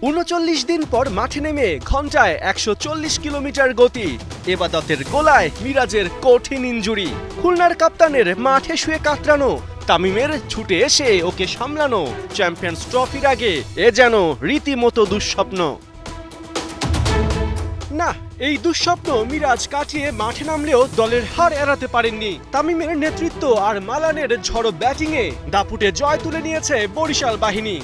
৩৯ দিন পর মাঠে নেমে ঘন্টায় ১৪০ কিলোমিটার গতি। এবাদতের গোলায় মিরাজের কঠিন ইনজুরি। খুলনার কাপ্তানের মাঠে শুয়ে কাতরানো, তামিমের ছুটে এসে ওকে সামলানো। চ্যাম্পিয়ন্স ট্রফির আগে এ যেন রীতিমতো দুঃস্বপ্ন। না, এই দুঃস্বপ্ন মিরাজ কাটিয়ে মাঠে নামলেও দলের হার এড়াতে পারেননি। তামিমের নেতৃত্ব আর মালানের ঝড়ো ব্যাটিংয়ে দাপুটে জয় তুলে নিয়েছে বরিশাল বাহিনী।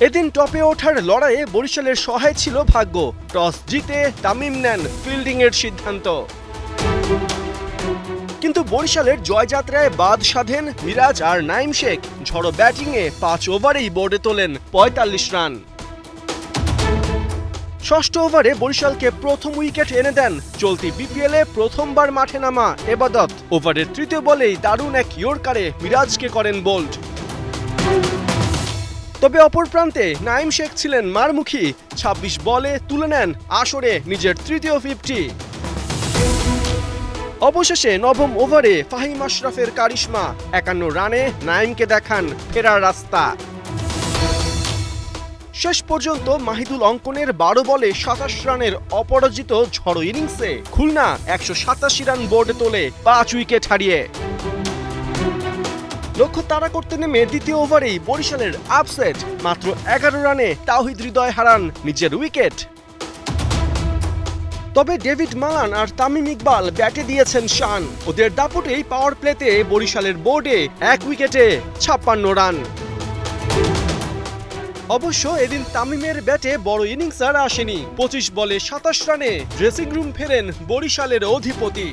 এদিন টপে ওঠার লড়াইয়ে বরিশালের সহায় ছিল ভাগ্য। টস জিতে তামিম নেন ফিল্ডিংয়ের সিদ্ধান্ত। কিন্তু বরিশালের জয়যাত্রায় বাদ সাধেন মিরাজ আর নাইম শেখ। ঝড়ো ব্যাটিংয়ে ৫ ওভারেই বোর্ডে তোলেন ৪৫ রান। ষষ্ঠ ওভারে বরিশালকে প্রথম উইকেট এনে দেন চলতি বিপিএলে প্রথমবার মাঠে নামা এবাদত। ওভারের তৃতীয় বলেই দারুণ এক ইয়র্কারে মিরাজকে করেন বোল্ড। তবে অপর প্রান্তে নাইম শেখ ছিলেন মারমুখী। ২৬ বলে তুলে নেন আসরে নিজের তৃতীয় 50। অবশেষে নবম ওভারে ফাহিম আশরাফের কারিশমা ৫১ রানে নাইমকে দেখান ফেরার রাস্তা। শেষ পর্যন্ত মাহিদুল অঙ্কনের ১২ বলে ২৭ রানের অপরাজিত ঝড়ো ইনিংসে খুলনা ১৮৭ রান বোর্ডে তোলে ৫ উইকেট হারিয়ে। লক্ষ্য তাড়া করতে নেমে দ্বিতীয় ওভারেই বরিশালের আপসেট। মাত্র ১১ রানে তাওহিদ হৃদয় হারান নিজের উইকেট। তবে ডেভিড মালান আর তামিম ইকবাল ব্যাটে দিয়েছেন শান। ওদের দাপুটেই পাওয়ার প্লেতে বরিশালের বোর্ডে ১ উইকেটে ৫৬ রান। অবশ্য এদিন তামিমের ব্যাটে বড় ইনিংস আর আসেনি। ২৫ বলে ২৭ রানে ড্রেসিং রুম ফেরেন বরিশালের অধিপতি।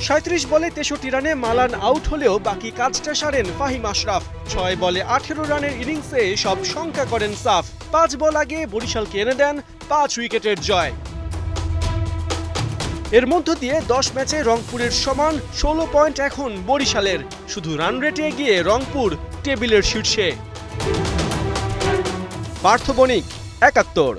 ৩৭ বলে ৬৩ রানে মালান আউট হলেও বাকি কাজটা সারেন ফাহিম আশরাফ। ৬ বলে ১৮ রানের ইনিংসে সব শঙ্কা করেন সাফ। ৫ বল আগে বরিশালকে এনে দেন ৫ উইকেটের জয়। এর মধ্য দিয়ে ১০ ম্যাচে রংপুরের সমান ১৬ পয়েন্ট এখন বরিশালের। শুধু রান রেটে এগিয়ে রংপুর টেবিলের শীর্ষে। পার্থ বণিক, ৭১।